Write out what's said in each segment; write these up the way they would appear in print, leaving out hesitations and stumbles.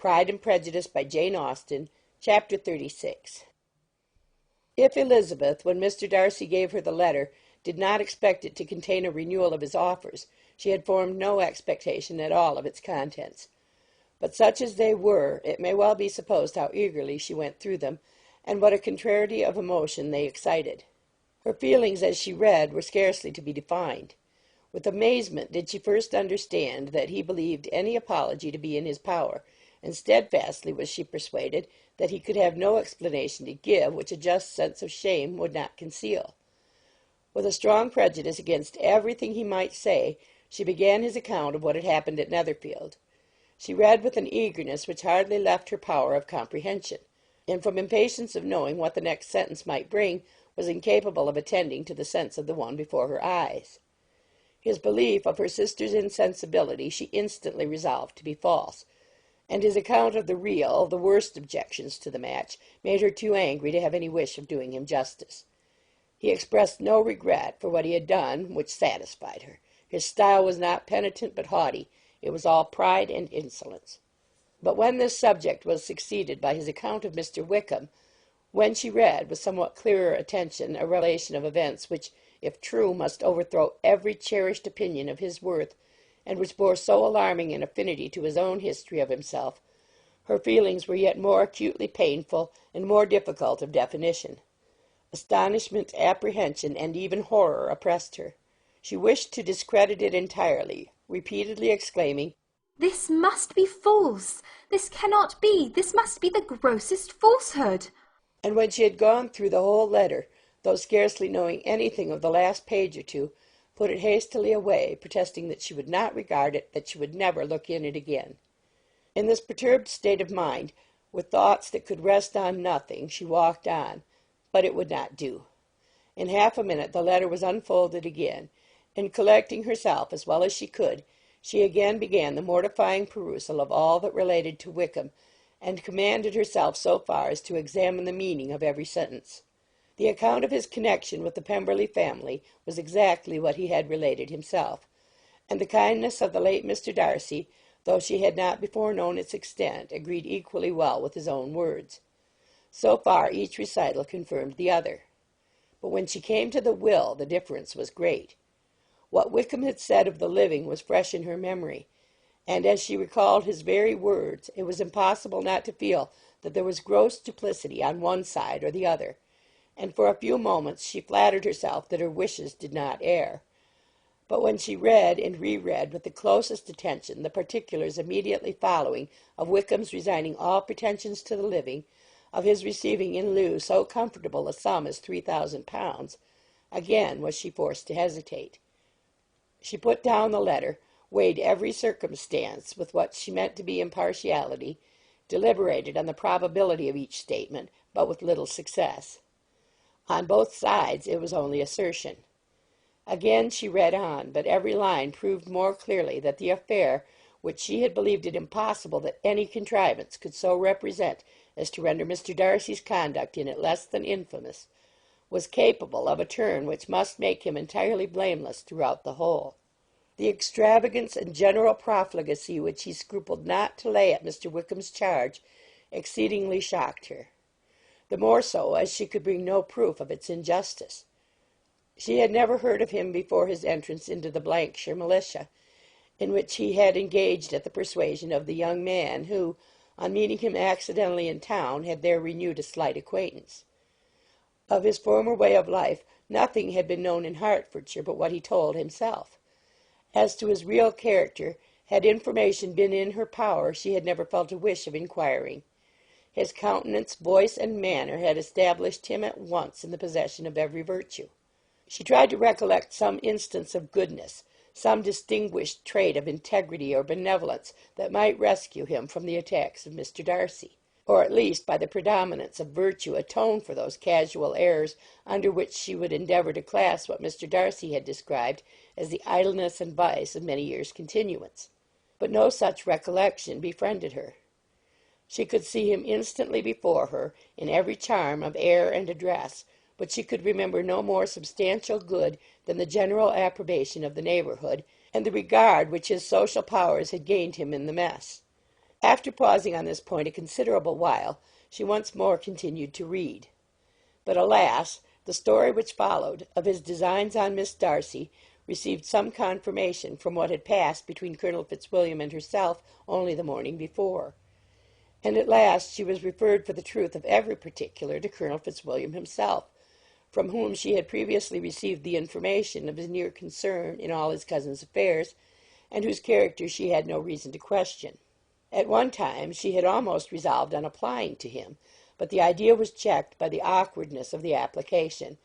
Pride and Prejudice by Jane Austen, Chapter 36. If Elizabeth, when Mr. Darcy gave her the letter, did not expect it to contain a renewal of his offers, she had formed no expectation at all of its contents. But such as they were, it may well be supposed how eagerly she went through them, and what a contrariety of emotion they excited. Her feelings as she read were scarcely to be defined. With amazement did she first understand that he believed any apology to be in his power, and steadfastly was she persuaded that he could have no explanation to give which a just sense of shame would not conceal. With a strong prejudice against everything he might say, she began his account of what had happened at Netherfield. She read with an eagerness which hardly left her power of comprehension, and from impatience of knowing what the next sentence might bring, was incapable of attending to the sense of the one before her eyes. His belief of her sister's insensibility she instantly resolved to be false, and his account of the real, the worst objections to the match, made her too angry to have any wish of doing him justice. He expressed no regret for what he had done, which satisfied her. His style was not penitent but haughty. It was all pride and insolence. But when this subject was succeeded by his account of Mr. Wickham, when she read with somewhat clearer attention a relation of events which, if true, must overthrow every cherished opinion of his worth, and which bore so alarming an affinity to his own history of himself, her feelings were yet more acutely painful and more difficult of definition. Astonishment, apprehension, and even horror oppressed her. She wished to discredit it entirely, repeatedly exclaiming, "This must be false! This cannot be! This must be the grossest falsehood!" And when she had gone through the whole letter, though scarcely knowing anything of the last page or two, put it hastily away, protesting that she would not regard it, that she would never look in it again. In this perturbed state of mind, with thoughts that could rest on nothing, she walked on, but it would not do. In half a minute the letter was unfolded again, and collecting herself as well as she could, she again began the mortifying perusal of all that related to Wickham, and commanded herself so far as to examine the meaning of every sentence. The account of his connection with the Pemberley family was exactly what he had related himself, and the kindness of the late Mr. Darcy, though she had not before known its extent, agreed equally well with his own words. So far each recital confirmed the other. But when she came to the will, the difference was great. What Wickham had said of the living was fresh in her memory, and as she recalled his very words, it was impossible not to feel that there was gross duplicity on one side or the other, and for a few moments she flattered herself that her wishes did not err. But when she read and re-read with the closest attention the particulars immediately following of Wickham's resigning all pretensions to the living, of his receiving in lieu so comfortable a sum as £3,000, again was she forced to hesitate. She put down the letter, weighed every circumstance with what she meant to be impartiality, deliberated on the probability of each statement, but with little success. On both sides it was only assertion. Again she read on, but every line proved more clearly that the affair, which she had believed it impossible that any contrivance could so represent as to render Mr. Darcy's conduct in it less than infamous, was capable of a turn which must make him entirely blameless throughout the whole. The extravagance and general profligacy which he scrupled not to lay at Mr. Wickham's charge exceedingly shocked her, the more so as she could bring no proof of its injustice. She had never heard of him before his entrance into the shire militia, in which he had engaged at the persuasion of the young man who, on meeting him accidentally in town, had there renewed a slight acquaintance. Of his former way of life nothing had been known in Hertfordshire but what he told himself. As to his real character, had information been in her power, she had never felt a wish of inquiring. His countenance, voice, and manner had established him at once in the possession of every virtue. She tried to recollect some instance of goodness, some distinguished trait of integrity or benevolence that might rescue him from the attacks of Mr. Darcy, or at least by the predominance of virtue atone for those casual errors under which she would endeavour to class what Mr. Darcy had described as the idleness and vice of many years' continuance. But no such recollection befriended her. She could see him instantly before her, in every charm of air and address, but she could remember no more substantial good than the general approbation of the neighbourhood, and the regard which his social powers had gained him in the mess. After pausing on this point a considerable while, she once more continued to read. But alas, the story which followed, of his designs on Miss Darcy, received some confirmation from what had passed between Colonel Fitzwilliam and herself only the morning before. And at last she was referred for the truth of every particular to Colonel Fitzwilliam himself, from whom she had previously received the information of his near concern in all his cousin's affairs, and whose character she had no reason to question. At one time she had almost resolved on applying to him, but the idea was checked by the awkwardness of the application,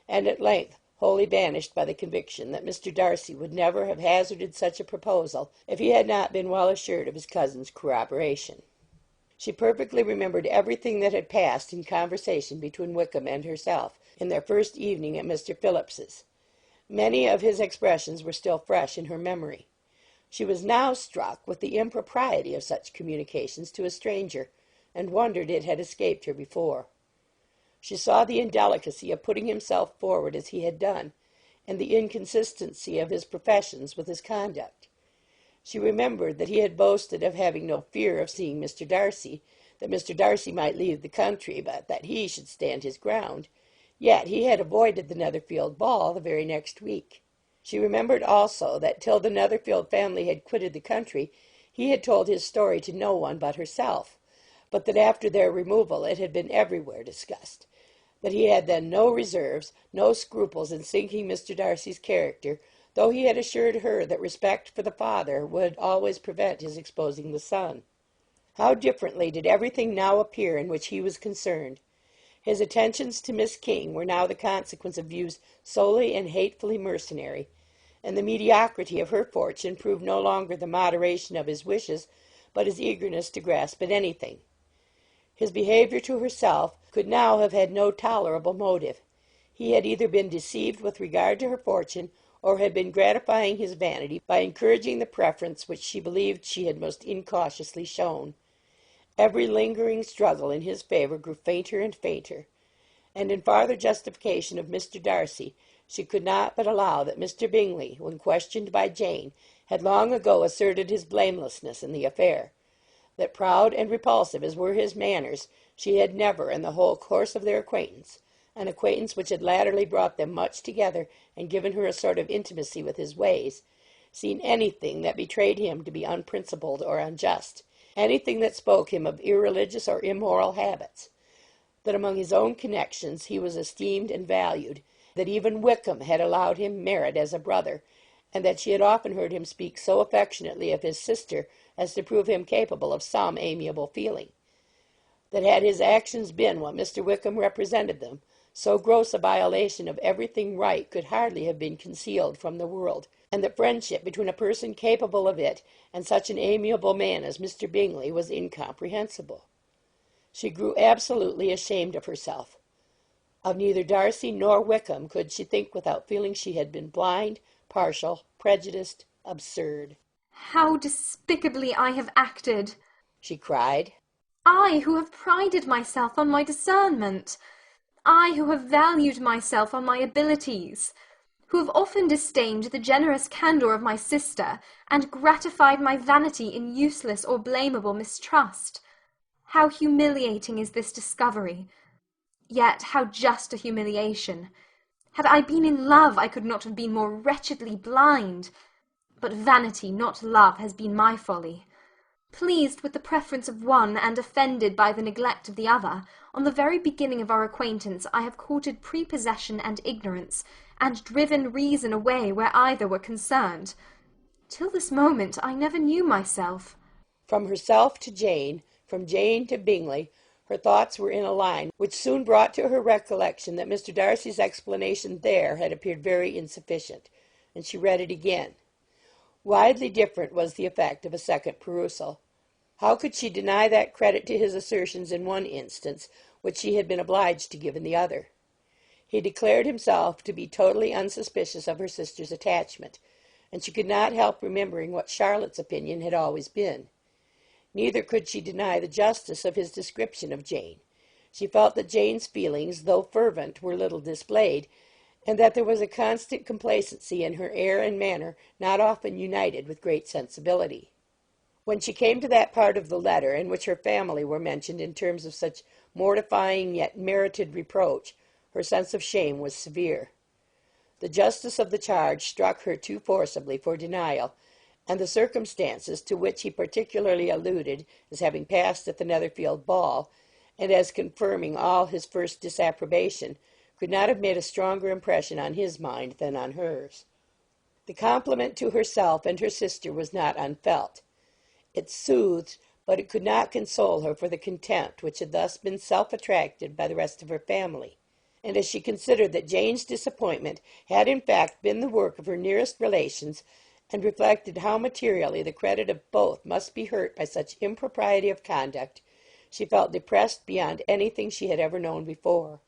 and at length wholly banished by the conviction that Mr. Darcy would never have hazarded such a proposal if he had not been well assured of his cousin's corroboration. She perfectly remembered everything that had passed in conversation between Wickham and herself in their first evening at Mr. Phillips's. Many of his expressions were still fresh in her memory. She was now struck with the impropriety of such communications to a stranger, and wondered it had escaped her before. She saw the indelicacy of putting himself forward as he had done, and the inconsistency of his professions with his conduct. She remembered that he had boasted of having no fear of seeing Mr. Darcy, that Mr. Darcy might leave the country, but that he should stand his ground. Yet he had avoided the Netherfield ball the very next week. She remembered also that till the Netherfield family had quitted the country, he had told his story to no one but herself, but that after their removal it had been everywhere discussed, that he had then no reserves, no scruples in sinking Mr. Darcy's character, though he had assured her that respect for the father would always prevent his exposing the son. How differently did everything now appear in which he was concerned! His attentions to Miss King were now the consequence of views solely and hatefully mercenary, and the mediocrity of her fortune proved no longer the moderation of his wishes, but his eagerness to grasp at anything. His behaviour to herself could now have had no tolerable motive. He had either been deceived with regard to her fortune, or had been gratifying his vanity by encouraging the preference which she believed she had most incautiously shown. Every lingering struggle in his favour grew fainter and fainter, and in farther justification of Mr. Darcy, she could not but allow that Mr. Bingley, when questioned by Jane, had long ago asserted his blamelessness in the affair. That proud and repulsive as were his manners, she had never, in the whole course of their acquaintance, an acquaintance which had latterly brought them much together and given her a sort of intimacy with his ways, seen anything that betrayed him to be unprincipled or unjust, anything that spoke him of irreligious or immoral habits, that among his own connections he was esteemed and valued, that even Wickham had allowed him merit as a brother, and that she had often heard him speak so affectionately of his sister as to prove him capable of some amiable feeling, that had his actions been what Mr. Wickham represented them, so gross a violation of everything right could hardly have been concealed from the world, and that friendship between a person capable of it and such an amiable man as Mr. Bingley was incomprehensible. She grew absolutely ashamed of herself. Of neither Darcy nor Wickham could she think without feeling she had been blind, partial, prejudiced, absurd. "How despicably I have acted!" she cried. "I, who have prided myself on my discernment! I, who have valued myself on my abilities! Who have often disdained the generous candour of my sister, and gratified my vanity in useless or blamable mistrust! How humiliating is this discovery! Yet how just a humiliation! Had I been in love, I could not have been more wretchedly blind. But vanity, not love, has been my folly. Pleased with the preference of one, and offended by the neglect of the other, on the very beginning of our acquaintance I have courted prepossession and ignorance, and driven reason away where either were concerned. Till this moment I never knew myself." From herself to Jane, from Jane to Bingley, her thoughts were in a line which soon brought to her recollection that Mr. Darcy's explanation there had appeared very insufficient, and she read it again. Widely different was the effect of a second perusal. How could she deny that credit to his assertions in one instance which she had been obliged to give in the other? He declared himself to be totally unsuspicious of her sister's attachment, and she could not help remembering what Charlotte's opinion had always been. Neither could she deny the justice of his description of Jane. She felt that Jane's feelings, though fervent, were little displayed, and that there was a constant complacency in her air and manner not often united with great sensibility. When she came to that part of the letter in which her family were mentioned in terms of such mortifying yet merited reproach, her sense of shame was severe. The justice of the charge struck her too forcibly for denial, and the circumstances to which he particularly alluded as having passed at the Netherfield ball, and as confirming all his first disapprobation, could not have made a stronger impression on his mind than on hers. The compliment to herself and her sister was not unfelt. It soothed, but it could not console her for the contempt which had thus been self-attracted by the rest of her family. And as she considered that Jane's disappointment had in fact been the work of her nearest relations, and reflected how materially the credit of both must be hurt by such impropriety of conduct, she felt depressed beyond anything she had ever known before.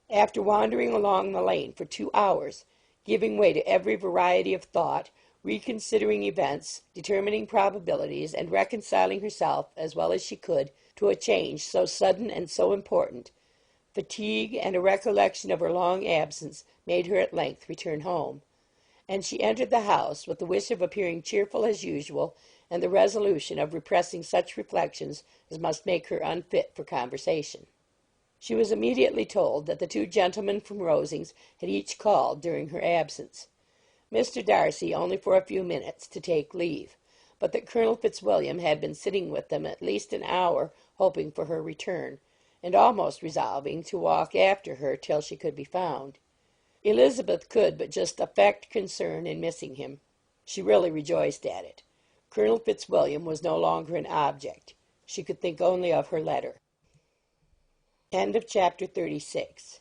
After wandering along the lane for 2 hours, giving way to every variety of thought, reconsidering events, determining probabilities, and reconciling herself, as well as she could, to a change so sudden and so important, fatigue and a recollection of her long absence made her at length return home, and she entered the house with the wish of appearing cheerful as usual, and the resolution of repressing such reflections as must make her unfit for conversation. She was immediately told that the 2 gentlemen from Rosings had each called during her absence. Mr. Darcy only for a few minutes to take leave, but that Colonel Fitzwilliam had been sitting with them at least an hour, hoping for her return, and almost resolving to walk after her till she could be found. Elizabeth could but just affect concern in missing him. She really rejoiced at it. Colonel Fitzwilliam was no longer an object. She could think only of her letter. End of chapter 36.